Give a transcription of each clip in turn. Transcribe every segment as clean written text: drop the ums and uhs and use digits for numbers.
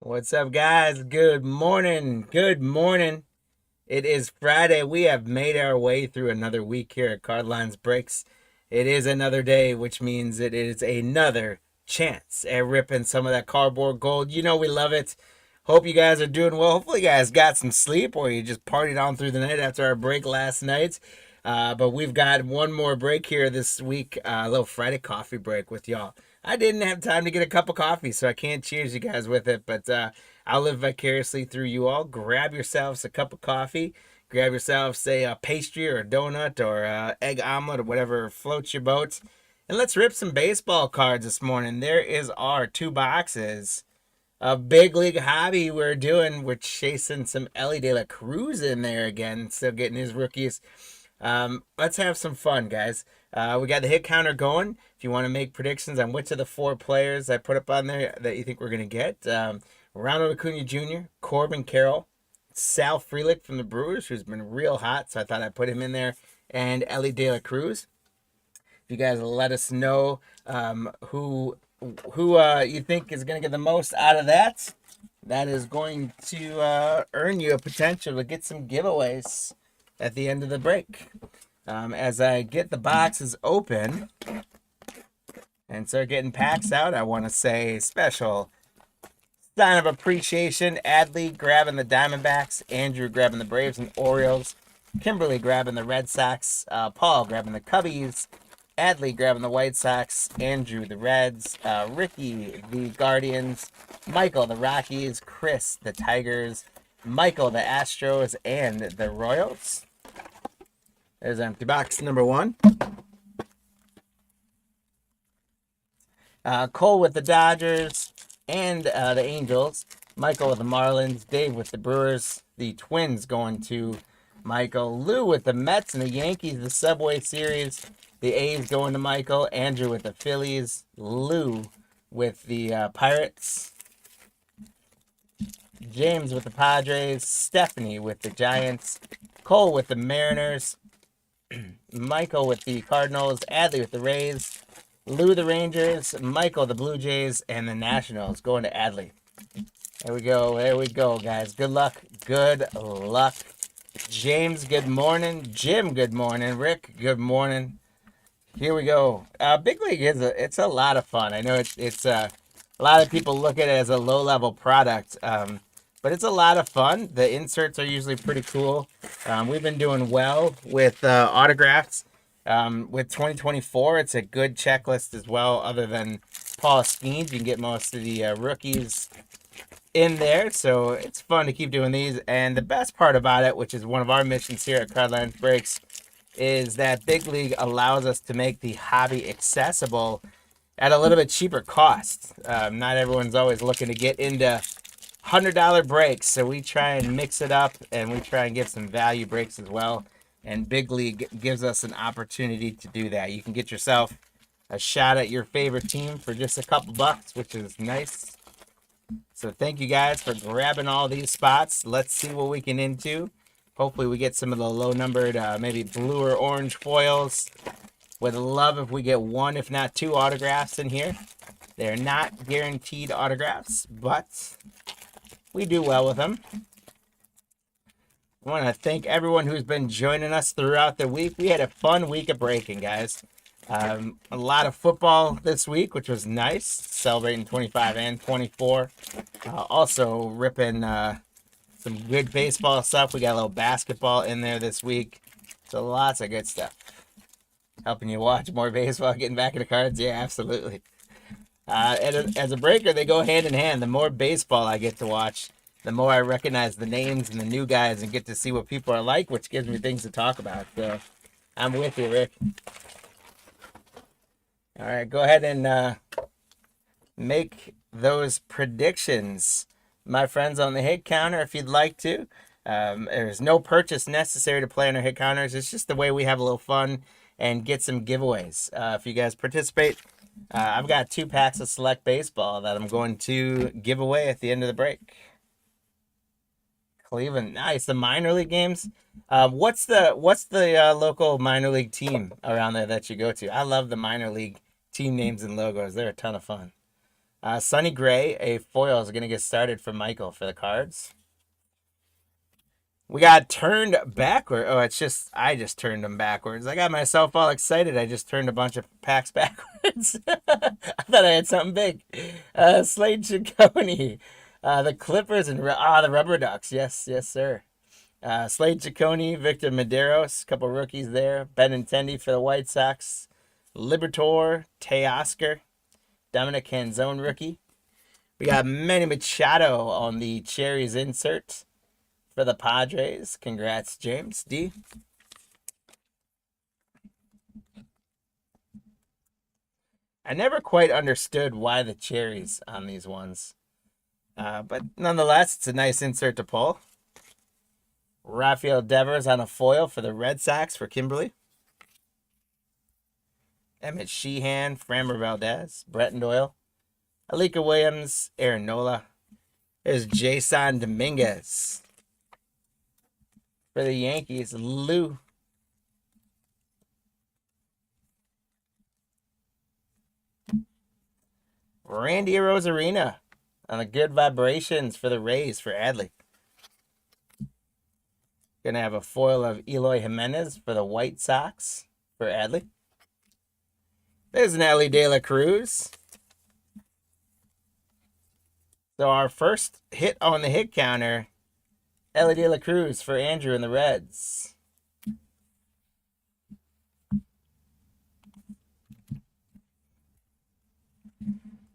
What's up, guys? Good morning. Good morning. It is Friday. We have made our way through another week here at Cardlines Breaks. It is another day, which means it is another chance at ripping some of that cardboard gold. You know we love it. Hope you guys are doing well. Hopefully, you guys got some sleep or you just partied on through the night after our break last night. But we've got one more break here this week, a little Friday coffee break with y'all. I didn't have time to get a cup of coffee, so I can't cheers you guys with it, but I'll live vicariously through you all. Grab yourselves a cup of coffee. Grab yourself, say, a pastry or a donut or egg omelet or whatever floats your boat. And let's rip some baseball cards this morning. There is our two boxes of Big League Hobby we're doing. We're chasing some Ellie De La Cruz in there again, still getting his rookies. Let's have some fun, guys. We got the hit counter going. If you want to make predictions on which of the four players I put up on there that you think we're going to get, Ronald Acuna Jr., Corbin Carroll, Sal Frelick from the Brewers, who's been real hot, so I thought I'd put him in there, and Ellie De La Cruz. If you guys let us know who you think is going to get the most out of that, that is going to earn you a potential to get some giveaways at the end of the break. As I get the boxes open and start getting packs out, I want to say special sign of appreciation. Adley grabbing the Diamondbacks, Andrew grabbing the Braves and Orioles, Kimberly grabbing the Red Sox, Paul grabbing the Cubbies, Adley grabbing the White Sox, Andrew the Reds, Ricky the Guardians, Michael the Rockies, Chris the Tigers, Michael the Astros, and the Royals. There's empty box number one. Cole with the Dodgers and the Angels. Michael with the Marlins. Dave with the Brewers. The Twins going to Michael. Lou with the Mets and the Yankees. The Subway Series. The A's going to Michael. Andrew with the Phillies. Lou with the Pirates. James with the Padres. Stephanie with the Giants. Cole with the Mariners. Michael with the Cardinals, Adley with the Rays, Lou the Rangers, Michael the Blue Jays, and the Nationals going to Adley. There we go, guys. Good luck. James, good morning. Jim, good morning. Rick, good morning. Here we go. Big League it's a lot of fun. I know it's a lot of people look at it as a low-level product, but it's a lot of fun. The inserts are usually pretty cool. We've been doing well with autographs. With 2024, it's a good checklist as well. Other than Paul Skeens, you can get most of the rookies in there. So it's fun to keep doing these. And the best part about it, which is one of our missions here at Cardlines Breaks, is that Big League allows us to make the hobby accessible at a little bit cheaper cost. Not everyone's always looking to get into $100 breaks, so we try and mix it up and we try and give some value breaks as well, and Big League gives us an opportunity to do that. You can get yourself a shot at your favorite team for just a couple bucks, which is nice. So thank you guys for grabbing all these spots. Let's see what we can into. Hopefully we get some of the low numbered maybe blue or orange foils. Would love if we get one if not two autographs in here. They're not guaranteed autographs, but we do well with them. I want to thank everyone who's been joining us throughout the week. We had a fun week of breaking, guys. A lot of football this week, which was nice. Celebrating 25 and 24. Also ripping some good baseball stuff. We got a little basketball in there this week. So lots of good stuff. Helping you watch more baseball, getting back into cards. Yeah, absolutely. As a breaker, they go hand in hand. The more baseball I get to watch, the more I recognize the names and the new guys and get to see what people are like, which gives me things to talk about. So I'm with you, Rick. All right, go ahead and make those predictions, my friends, on the hit counter if you'd like to. There's no purchase necessary to play on our hit counters. It's just the way we have a little fun and get some giveaways. If you guys participate, I've got 2 packs of Select Baseball that I'm going to give away at the end of the break. Cleveland, nice. The minor league games. What's the local minor league team around there that you go to? I love the minor league team names and logos. They're a ton of fun. Sonny Gray, a foil, is going to get started for Michael for the cards. We got turned backward. Oh, I just turned them backwards. I got myself all excited. I just turned a bunch of packs backwards. I thought I had something big. Slade Ciccone. The Clippers and the Rubber Ducks. Yes, yes, sir. Slade Ciccone, Victor Medeiros, couple rookies there. Benintendi for the White Sox. Liberatore, Teoscar, Dominic Canzone rookie. We got Manny Machado on the Cherries insert for the Padres. Congrats, James D. I never quite understood why the cherries on these ones. But nonetheless, it's a nice insert to pull. Rafael Devers on a foil for the Red Sox for Kimberly. Emmett Sheehan, Framber Valdez, Bretton Doyle, Alika Williams, Aaron Nola. There's Jason Dominguez. For the Yankees, Lou. Randy Arozarena on the Good Vibrations for the Rays for Adley. Gonna have a foil of Eloy Jimenez for the White Sox for Adley. There's an Ellie De La Cruz. So our first hit on the hit counter, Ellie De La Cruz for Andrew and the Reds.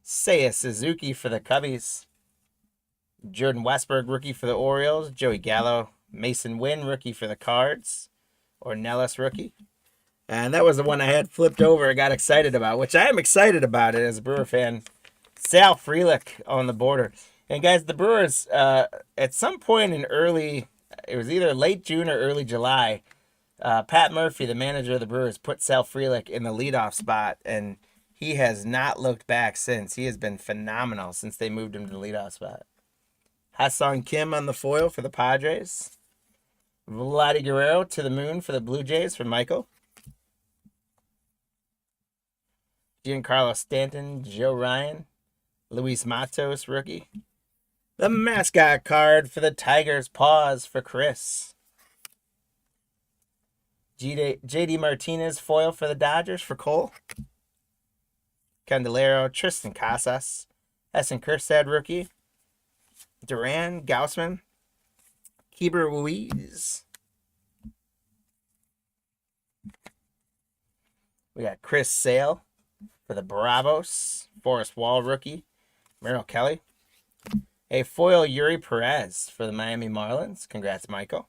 Seiya Suzuki for the Cubbies. Jordan Westberg, rookie for the Orioles. Joey Gallo, Mason Wynn, rookie for the Cards. Ornelas, rookie. And that was the one I had flipped over. I got excited about, which I am excited about it as a Brewer fan. Sal Frelick on the border. And guys, the Brewers, at some point in it was either late June or early July, Pat Murphy, the manager of the Brewers, put Sal Frelick in the leadoff spot, and he has not looked back since. He has been phenomenal since they moved him to the leadoff spot. Ha-Seong Kim on the foil for the Padres. Vladdy Guerrero to the moon for the Blue Jays for Michael. Giancarlo Stanton, Joe Ryan, Luis Matos, rookie. The mascot card for the Tigers, Paws for Chris. JD Martinez, foil for the Dodgers for Cole. Candelero, Tristan Casas, Essen Kjerstad, rookie. Duran, Gaussman, Keeper Ruiz. We got Chris Sale for the Bravos, Forrest Wall, rookie. Merrill Kelly. A foil Yuri Perez for the Miami Marlins. Congrats, Michael.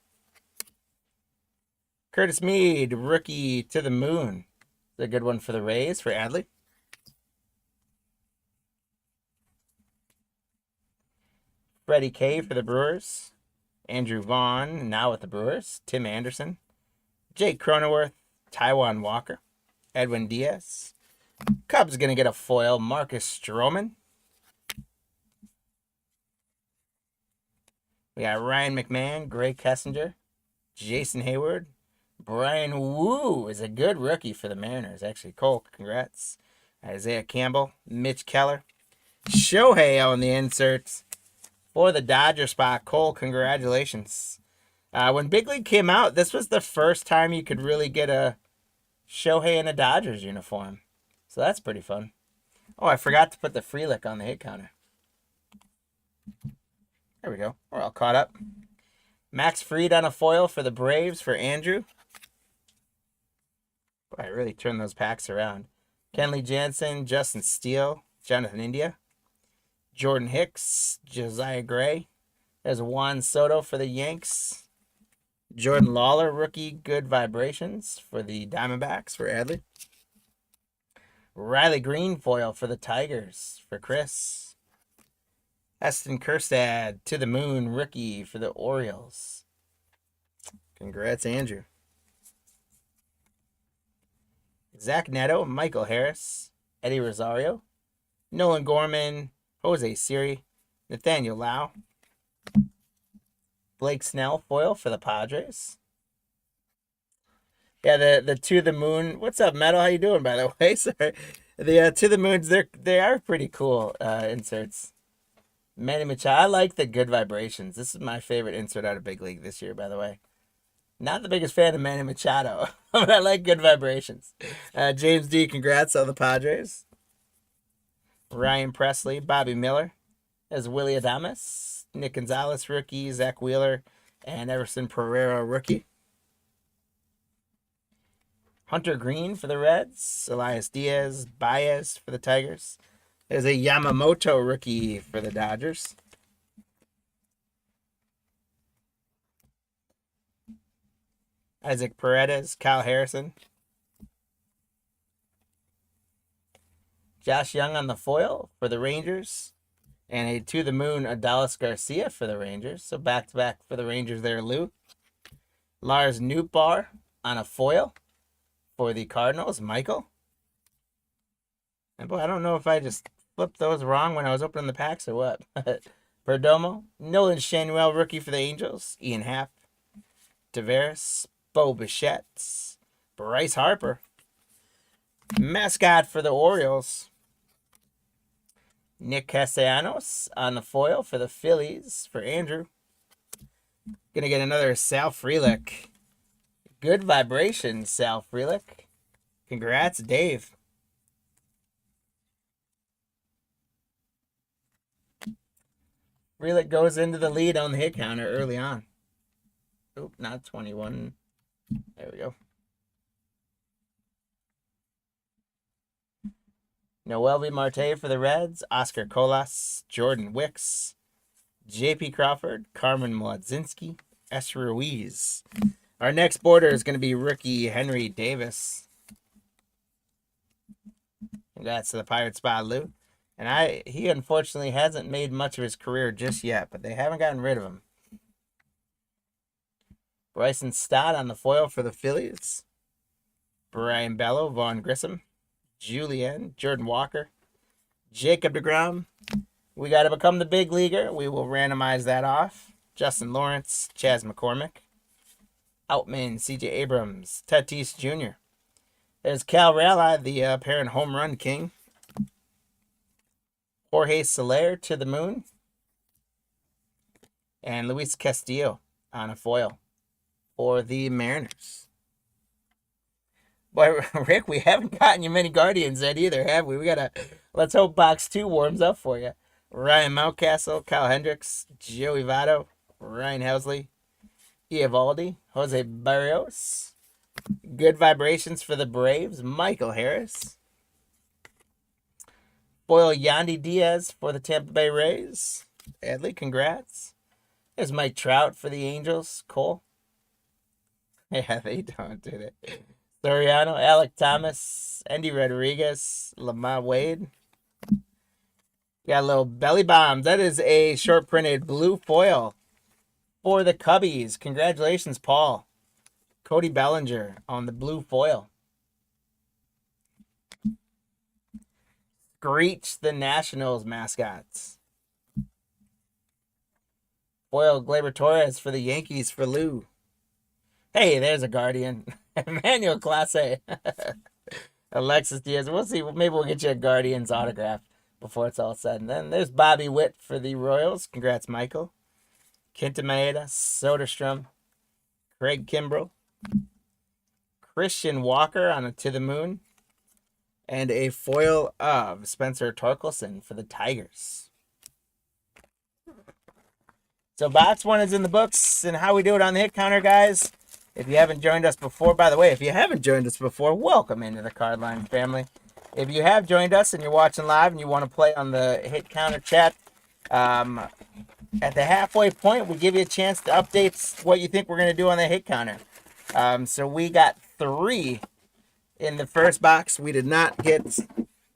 Curtis Mead, rookie to the moon. It's a good one for the Rays for Adley. Freddie K for the Brewers. Andrew Vaughn, now with the Brewers. Tim Anderson. Jake Cronenworth. Taijuan Walker. Edwin Diaz. Cubs going to get a foil. Marcus Stroman. We got Ryan McMahon, Gray Kessinger, Jason Hayward. Brian Wu is a good rookie for the Mariners. Actually, Cole, congrats. Isaiah Campbell, Mitch Keller. Shohei on the inserts for the Dodger spot. Cole, congratulations. When Big League came out, this was the first time you could really get a Shohei in a Dodgers uniform. So that's pretty fun. Oh, I forgot to put the Frelick on the hit counter. There we go. We're all caught up. Max Fried on a foil for the Braves for Andrew. Boy, I really turned those packs around. Kenley Jansen, Justin Steele, Jonathan India. Jordan Hicks, Josiah Gray. There's Juan Soto for the Yanks. Jordan Lawler, rookie, Good Vibrations for the Diamondbacks for Adley. Riley Green foil for the Tigers for Chris. Essen Kjerstad to the moon, rookie for the Orioles. Congrats, Andrew. Zach Neto, Michael Harris, Eddie Rosario, Nolan Gorman, Jose Siri, Nathaniel Lau, Blake Snell foil for the Padres. Yeah, the to the moon. What's up, Metal? How you doing, by the way? Sorry. The To the Moons, they are pretty cool inserts. Manny Machado. I like the Good Vibrations. This is my favorite insert out of Big League this year, by the way. Not the biggest fan of Manny Machado, but I like Good Vibrations. James D, congrats on the Padres. Ryan Presley, Bobby Miller as Willie Adames, Nick Gonzalez, rookie, Zach Wheeler, and Everson Pereira, rookie. Hunter Green for the Reds, Elias Diaz, Baez for the Tigers. There's a Yamamoto rookie for the Dodgers. Isaac Paredes, Kyle Harrison. Josh Young on the foil for the Rangers. And a To the Moon Adalis Garcia for the Rangers. So back-to-back for the Rangers there, Lou. Lars Nootbaar on a foil for the Cardinals, Michael. And boy, I don't know if I just flipped those wrong when I was opening the packs or what. Perdomo. Nolan Shanuel, rookie for the Angels. Ian Happ. Tavares. Bo Bichette. Bryce Harper. Mascot for the Orioles. Nick Castellanos on the foil for the Phillies for Andrew. Gonna get another Sal Frelick. Good Vibrations, Sal Frelick. Congrats, Dave. Frelick goes into the lead on the hit counter early on. Oop, not 21. There we go. Noelvi Marte for the Reds. Oscar Colas. Jordan Wicks. J.P. Crawford. Carmen Mlodzinski. S. Ruiz. Our next border is going to be rookie Henry Davis. Congrats to the Pirate spot, Lou. And he unfortunately hasn't made much of his career just yet, but they haven't gotten rid of him. Bryson Stott on the foil for the Phillies. Brian Bello, Vaughn Grissom, Julian, Jordan Walker, Jacob deGrom. We got to become the big leaguer. We will randomize that off. Justin Lawrence, Chas McCormick, Outman, CJ Abrams, Tatis Jr. There's Cal Raleigh, the apparent home run king. Jorge Soler To the Moon. And Luis Castillo on a foil for the Mariners. Boy, Rick, we haven't gotten you many Guardians yet either, have we? Let's hope box 2 warms up for you. Ryan Mountcastle, Kyle Hendricks, Joey Votto, Ryan Helsley, Eovaldi, Jose Barrios. Good Vibrations for the Braves, Michael Harris. Foil Yandy Diaz for the Tampa Bay Rays. Adley, congrats. There's Mike Trout for the Angels. Cole. Yeah, they don't do that. Soriano, Alec Thomas, Andy Rodriguez, Lamar Wade. Got a little belly bombs. That is a short printed blue foil for the Cubbies. Congratulations, Paul. Cody Bellinger on the blue foil. Screech, the Nationals mascots. Foil Gleyber Torres for the Yankees for Lou. Hey, there's a Guardian. Emmanuel Clase. Alexis Diaz. We'll see. Maybe we'll get you a Guardian's autograph before it's all said and then. There's Bobby Witt for the Royals. Congrats, Michael. Kenta Maeda, Soderstrom, Craig Kimbrell, Christian Walker on a To the Moon, and a foil of Spencer Torkelson for the Tigers. So box 1 is in the books, and how we do it on the hit counter, guys. If you haven't joined us before, by the way, if you haven't joined us before, welcome into the Cardline family. If you have joined us and you're watching live and you want to play on the hit counter chat, at the halfway point, we give you a chance to update what you think we're going to do on the hit counter. So we got 3 in the first box. We did not get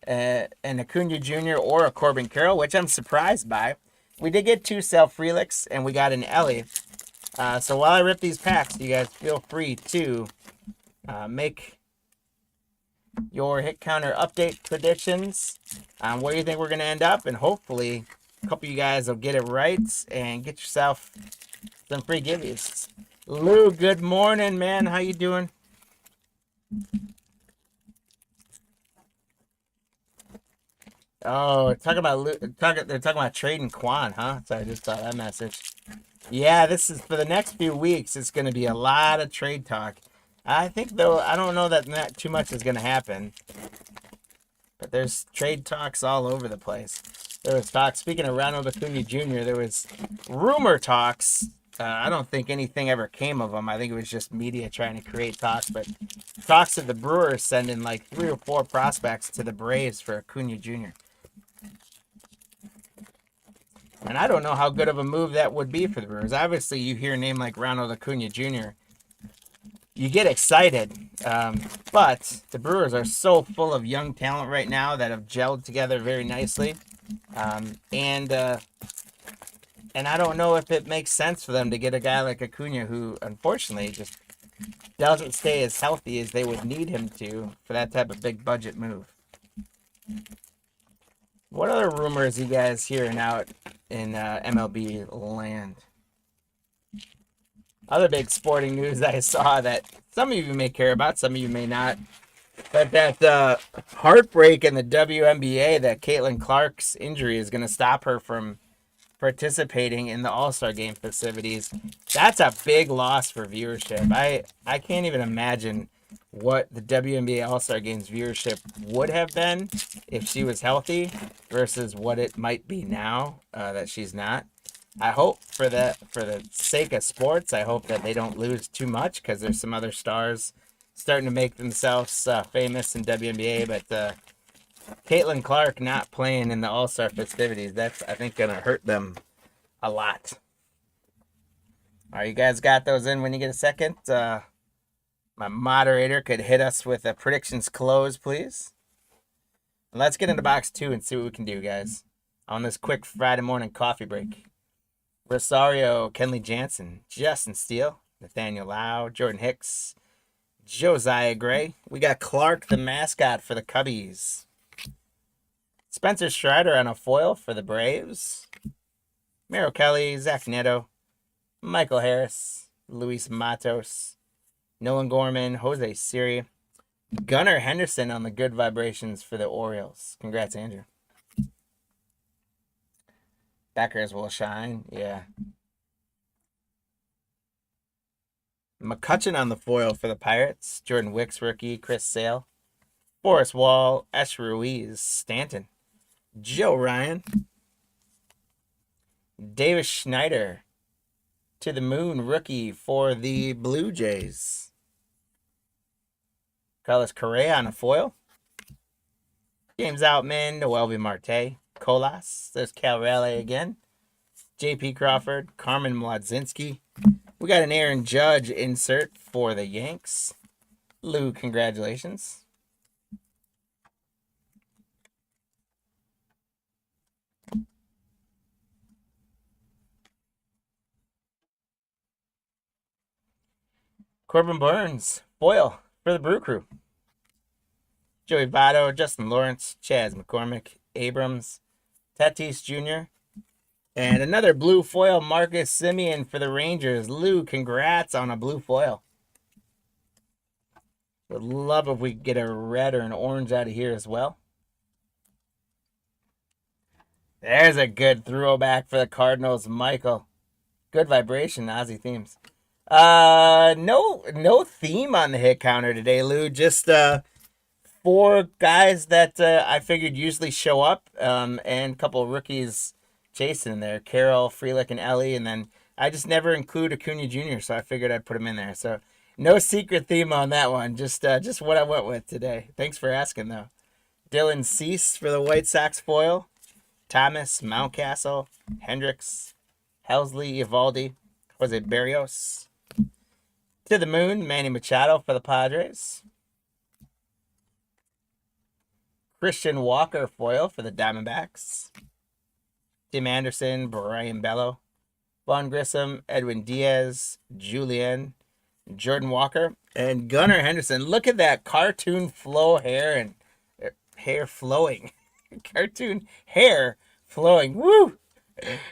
an Acuna Jr. or a Corbin Carroll, which I'm surprised by. We did get 2 Sal Frelics, and we got an Ellie. So while I rip these packs, you guys feel free to make your hit counter update predictions on where you think we're going to end up, and hopefully a couple of you guys will get it right and get yourself some free giveies. Lou, good morning, man. How you doing? Oh, they're talking about trading Quan, huh? So I just saw that message. Yeah, this is for the next few weeks. It's going to be a lot of trade talk. I think though I don't know that not too much is going to happen, but there's trade talks all over the place. There was talk. Speaking of Ronald Acuna Jr., there was rumor talks. I don't think anything ever came of them. I think it was just media trying to create talks. But talks of the Brewers sending like 3 or 4 prospects to the Braves for Acuna Jr. And I don't know how good of a move that would be for the Brewers. Obviously, you hear a name like Ronald Acuna Jr., you get excited. But the Brewers are so full of young talent right now that have gelled together very nicely. And I don't know if it makes sense for them to get a guy like Acuna who, unfortunately, just doesn't stay as healthy as they would need him to for that type of big budget move. What other rumors you guys hearing out in MLB land? Other big sporting news I saw that some of you may care about, some of you may not. But that heartbreak in the WNBA that Caitlin Clark's injury is going to stop her from participating in the All-Star Game festivities. That's a big loss for viewership. I can't even imagine what the WNBA All-Star Games viewership would have been if she was healthy versus what it might be now that she's not. I hope for the sake of sports, I hope that they don't lose too much because there's some other stars starting to make themselves famous in WNBA, but Caitlin Clark not playing in the All-Star festivities, that's, I think, going to hurt them a lot. All right, you guys got those in when you get a second? My moderator could hit us with a predictions close, please. And let's get into box 2 and see what we can do, guys, on this quick Friday morning coffee break. Rosario, Kenley Jansen, Justin Steele, Nathaniel Lau, Jordan Hicks, Josiah Gray. We got Clark, the mascot for the Cubbies. Spencer Strider on a foil for the Braves. Merrill Kelly, Zach Neto, Michael Harris, Luis Matos, Nolan Gorman, Jose Siri, Gunnar Henderson on the good vibrations for the Orioles. Congrats, Andrew. Backers will shine, yeah. McCutcheon on the foil for the Pirates. Jordan Wicks rookie, Chris Sale, Forrest Wall, Esh Ruiz, Stanton, Joe Ryan, Davis Schneider to the moon rookie for the Blue Jays. Carlos Correa on a foil. James Outman, Noelvi Marte, Colas. There's Cal Raleigh again. J.P. Crawford, Carmen Mlodzinski. We got an Aaron Judge insert for the Yanks. Lou, congratulations. Corbin Burns, foil for the Brew Crew. Joey Votto, Justin Lawrence, Chaz McCormick, Abrams, Tatis Jr., and another blue foil, Marcus Semien for the Rangers. Lou, congrats on a blue foil. Would love if we could get a red or an orange out of here as well. There's a good throwback for the Cardinals, Michael. Good vibration, Ozzy themes. No theme on the hit counter today, Lou. Just 4 guys that I figured usually show up, and a couple of rookies chasing there. Carroll, Frelick, and Ellie, and then I just never include Acuna Jr., so I figured I'd put him in there. So no secret theme on that one. Just what I went with today. Thanks for asking, though. Dylan Cease for the White Sox foil. Thomas, Mountcastle, Hendricks, Helsley, Evaldi, Jose Barrios. To the moon, Manny Machado for the Padres. Christian Walker foil for the Diamondbacks. Tim Anderson, Brian Bello, Vaughn Grissom, Edwin Diaz, Julian, Jordan Walker, and Gunnar Henderson. Look at that cartoon flow hair and hair flowing. Cartoon hair flowing. Woo!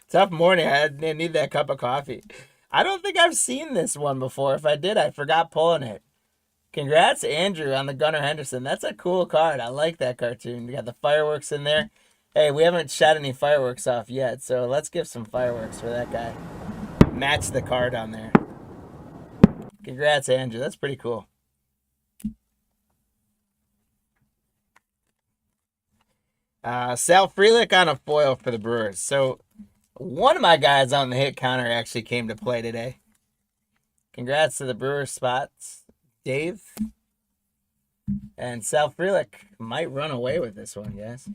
Tough morning. I need that cup of coffee. I don't think I've seen this one before. If I did, I forgot pulling it. Congrats, Andrew, on the Gunnar Henderson. That's a cool card. I like that cartoon. You got the fireworks in there. Hey, we haven't shot any fireworks off yet, so let's give some fireworks for that guy. Match the card on there. Congrats, Andrew. That's pretty cool. Sal Frelick on a foil for the Brewers. So one of my guys on the hit counter actually came to play today. Congrats to the Brewers spots, Dave. And Sal Frelick might run away with this one, guys.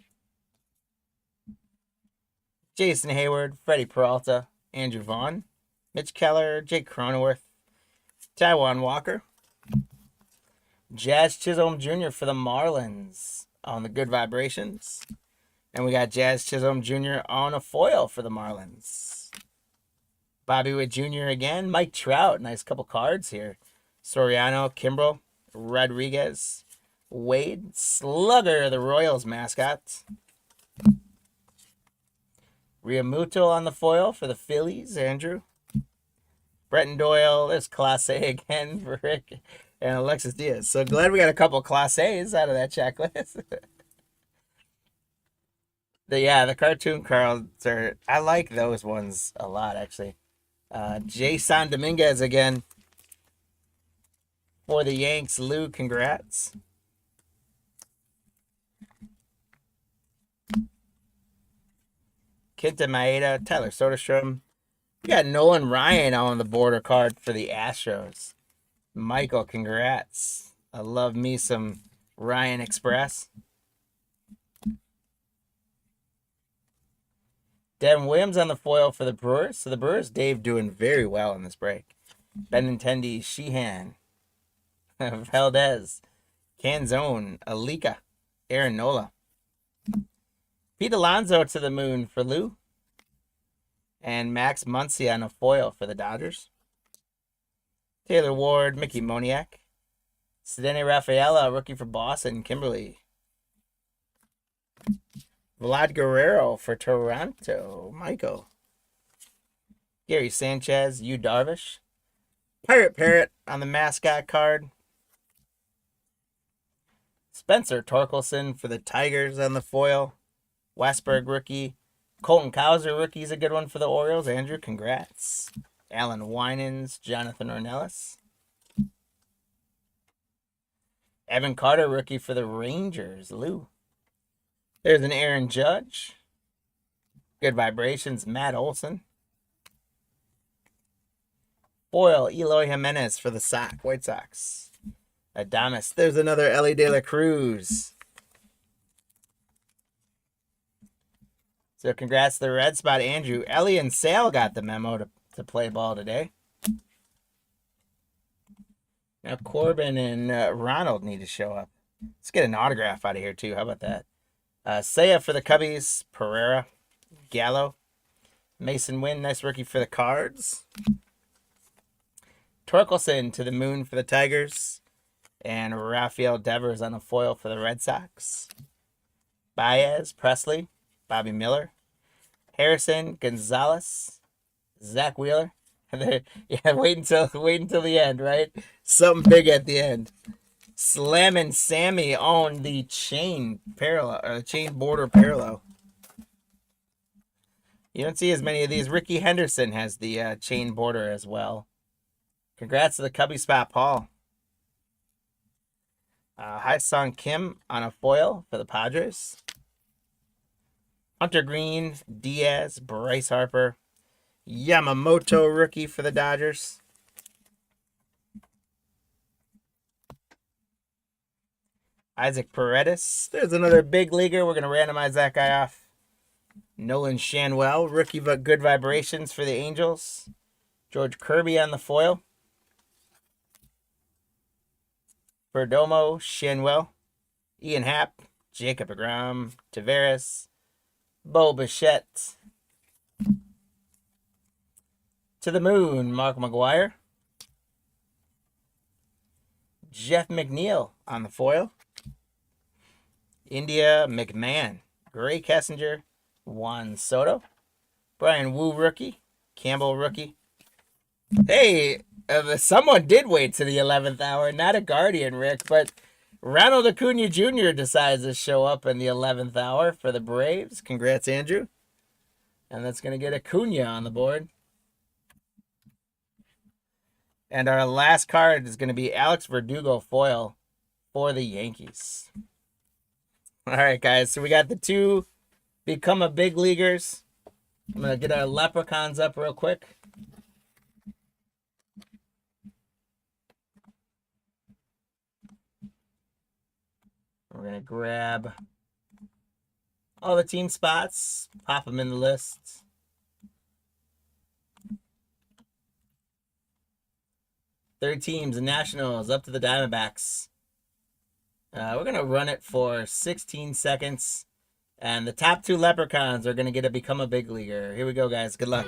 Jason Hayward, Freddie Peralta, Andrew Vaughn, Mitch Keller, Jake Cronenworth, Taiwan Walker, Jazz Chisholm Jr. for the Marlins on the Good Vibrations. And we got Jazz Chisholm Jr. on a foil for the Marlins. Bobby Witt Jr. again. Mike Trout. Nice couple cards here. Soriano, Kimbrel, Rodriguez, Wade, Slugger, the Royals mascot. Realmuto on the foil for the Phillies, Andrew. Bretton Doyle. There's Class A again for Rick and Alexis Diaz. So glad we got a couple Class A's out of that checklist. The cartoon cards are, I like those ones a lot, actually. Jason Dominguez again for the Yanks. Lou, congrats. Kenta Maeda, Tyler Soderstrom. We got Nolan Ryan on the border card for the Astros. Michael, congrats. I love me some Ryan Express. Devin Williams on the foil for the Brewers. So the Brewers, Dave doing very well in this break. Benintendi, Sheehan, Valdez, Canzone, Alika, Aaron Nola. Pete Alonso to the moon for Lou. And Max Muncy on a foil for the Dodgers. Taylor Ward, Mickey Moniak. Sedene Rafaela, rookie for Boston, Kimberly. Vlad Guerrero for Toronto, Michael. Gary Sanchez, Yu Darvish. Pirate Parrot on the mascot card. Spencer Torkelson for the Tigers on the foil. Westberg rookie. Colton Cowser rookie is a good one for the Orioles. Andrew, congrats. Alan Winans, Jonathan Ornelas. Evan Carter rookie for the Rangers, Lou. There's an Aaron Judge. Good Vibrations, Matt Olson. Foil, Eloy Jimenez for the White Sox. Adamas. There's another Ellie De La Cruz. So congrats to the Red Spot, Andrew. Ellie and Sale got the memo to play ball today. Now Corbin and Ronald need to show up. Let's get an autograph out of here too. How about that? Seiya for the Cubbies. Pereira. Gallo. Mason Wynn, nice rookie for the Cards. Torkelson to the moon for the Tigers. And Rafael Devers on a foil for the Red Sox. Baez, Presley, Bobby Miller, Harrison, Gonzalez, Zach Wheeler. Yeah, wait until the end, right? Something big at the end. Slamming Sammy on the chain parallel, or the chain border parallel. You don't see as many of these. Ricky Henderson has the chain border as well. Congrats to the Cubby Spot, Paul. Hai-Sung Kim on a foil for the Padres. Hunter Green, Diaz, Bryce Harper. Yamamoto rookie for the Dodgers. Isaac Paredes. There's another big leaguer. We're going to randomize that guy off. Nolan Shanwell, rookie but Good Vibrations for the Angels. George Kirby on the foil. Perdomo, Shanwell, Ian Happ, Jacob DeGrom, Tavares, Bo Bichette. To the moon, Mark McGuire. Jeff McNeil on the foil. India McMahon, Gray Kessinger, Juan Soto. Brian Wu rookie, Campbell rookie. Hey, someone did wait to the 11th hour. Not a Guardian, Rick, but Ronald Acuna Jr. decides to show up in the 11th hour for the Braves. Congrats, Andrew. And that's going to get Acuna on the board. And our last card is going to be Alex Verdugo foil for the Yankees. All right, guys. So we got the two Become a Big Leaguers. I'm going to get our Leprechauns up real quick. We're going to grab all the team spots, pop them in the list. Third teams and Nationals up to the Diamondbacks. We're going to run it for 16 seconds. And the top two Leprechauns are going to get to Become a Big Leaguer. Here we go, guys. Good luck.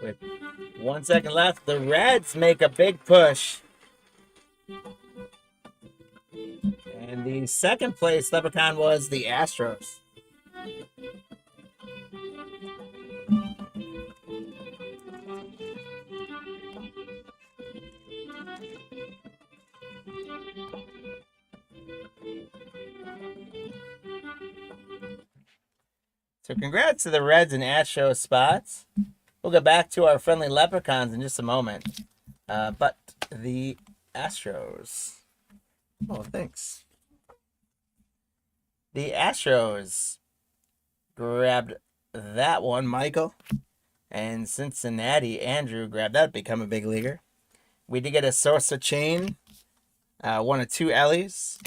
With 1 second left, the Reds make a big push. And the second place Leprechaun was the Astros. So congrats to the Reds and Astros spots. We'll get back to our friendly Leprechauns in just a moment. But the Astros. Oh, thanks. The Astros grabbed that one, Michael. And Cincinnati, Andrew grabbed that, Become a Big Leaguer. We did get a Sosa chain. 1 of 2 Ellies.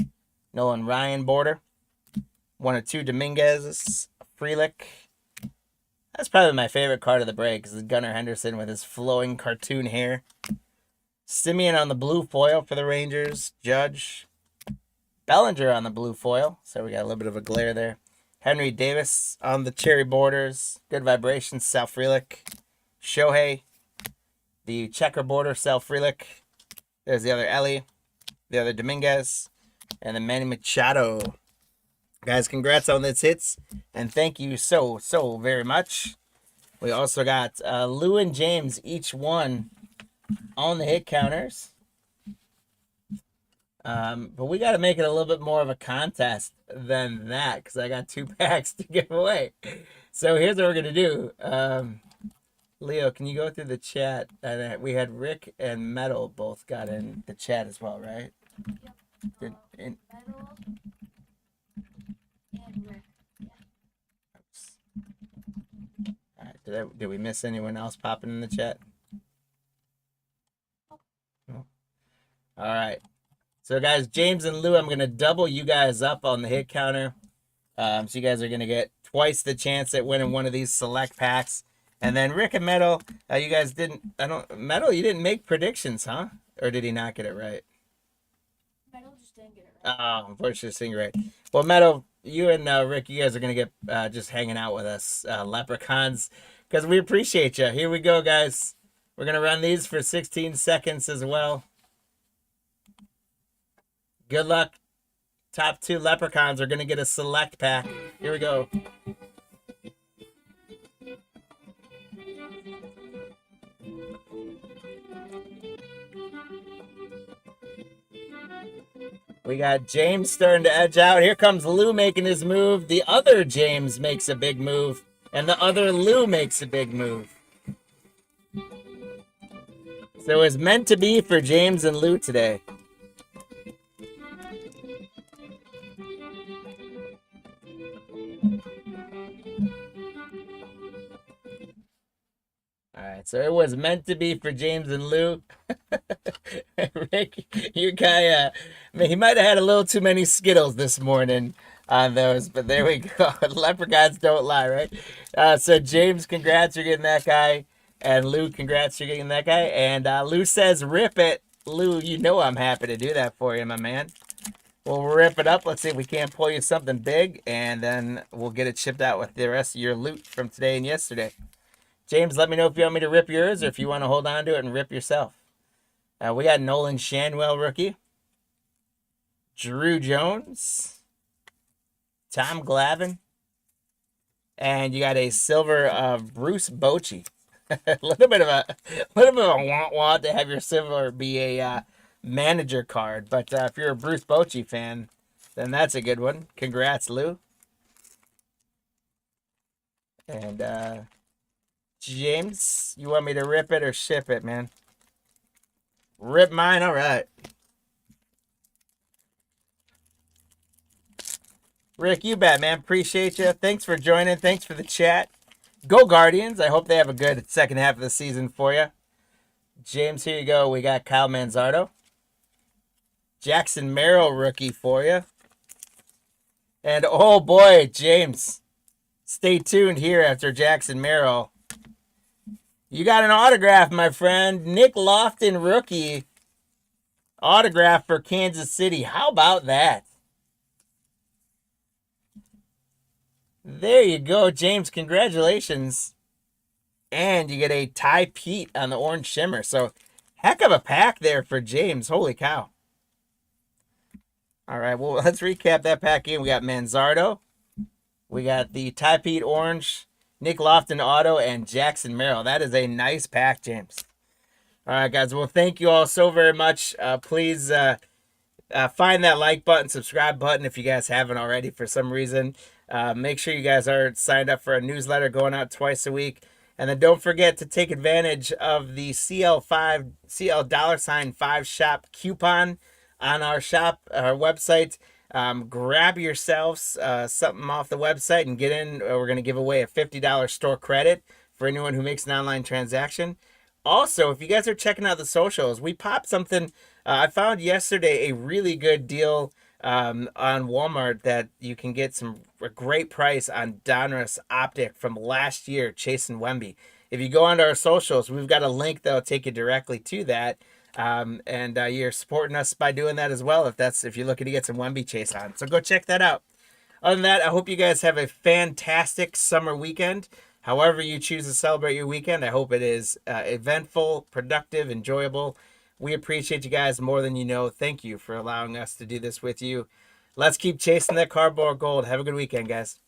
Nolan Ryan border. 1 of 2 Dominguez. Frelick. That's probably my favorite card of the break is Gunnar Henderson with his flowing cartoon hair. Simeon on the blue foil for the Rangers. Judge. Bellinger on the blue foil. So we got a little bit of a glare there. Henry Davis on the cherry borders. Good vibrations. Sal Frelick. Shohei. The checker border. Sal Frelick. There's the other Ellie. The other Dominguez. And then Manny Machado. Guys, congrats on these hits, and thank you so very much. We also got Lou and James, each one on the hit counters. But we got to make it a little bit more of a contest than that, because I got 2 packs to give away. So here's what we're going to do. Leo, can you go through the chat? And we had Rick and Metal both got in the chat as well, right? Yep. All right, did we miss anyone else popping in the chat? No. All right. So, guys, James and Lou, I'm going to double you guys up on the hit counter. So you guys are going to get twice the chance at winning one of these select packs. And then Rick and Metal, you guys didn't, Metal, you didn't make predictions, huh? Or did he not get it right? Metal just didn't get it right. Oh, unfortunately, didn't get it right. Well, Metal, you and Rick, you guys are going to get just hanging out with us, Leprechauns, because we appreciate you. Here we go, guys. We're going to run these for 16 seconds as well. Good luck. Top 2 Leprechauns are going to get a select pack. Here we go. We got James starting to edge out. Here comes Lou making his move. The other James makes a big move. And the other Lou makes a big move. So it's meant to be for James and Lou today. All right, so it was meant to be for James and Lou. Rick, your guy, he might have had a little too many Skittles this morning on those, but there we go. Leprechauns don't lie, right? So James, congrats, you're getting that guy. And Lou, congrats, you're getting that guy. And Lou says, rip it. Lou, you know I'm happy to do that for you, my man. We'll rip it up. Let's see if we can't pull you something big, and then we'll get it shipped out with the rest of your loot from today and yesterday. James, let me know if you want me to rip yours or if you want to hold on to it and rip yourself. We got Nolan Shanwell, rookie. Drew Jones, Tom Glavine, and you got a silver of Bruce Bochy. a little bit of a want to have your silver be a manager card, but if you're a Bruce Bochy fan, then that's a good one. Congrats, Lou. And James, you want me to rip it or ship it, man? Rip mine, all right. Rick, you bet, man. Appreciate you. Thanks for joining. Thanks for the chat. Go Guardians. I hope they have a good second half of the season for you. James, here you go. We got Kyle Manzardo. Jackson Merrill rookie for you. And oh boy, James, stay tuned here after Jackson Merrill. You got an autograph, my friend. Nick Lofton rookie autograph for Kansas City. How about that? There you go, James. Congratulations. And you get a Ty Pete on the orange shimmer. So, heck of a pack there for James. Holy cow. All right, well, let's recap that pack in. We got Manzardo. We got the Ty Pete orange, Nick Lofton auto, and Jackson Merrill. That is a nice pack, James. All right, guys. Well, thank you all so very much. Please find that like button, subscribe button if you guys haven't already for some reason. Make sure you guys are signed up for a newsletter going out twice a week. And then don't forget to take advantage of the CL $5 shop coupon on our shop, our website. Grab yourselves something off the website and get in. We're going to give away a $50 store credit for anyone who makes an online transaction. Also, if you guys are checking out the socials, we popped something. I found yesterday a really good deal on Walmart that you can get a great price on Donruss Optic from last year, Chase and Wemby. If you go onto our socials, we've got a link that'll take you directly to that. And you're supporting us by doing that as well if you're looking to get some Wemby Chase on. So go check that out. Other than that, I hope you guys have a fantastic summer weekend. However you choose to celebrate your weekend, I hope it is eventful, productive, enjoyable. We appreciate you guys more than you know. Thank you for allowing us to do this with you. Let's keep chasing that cardboard gold. Have a good weekend, guys.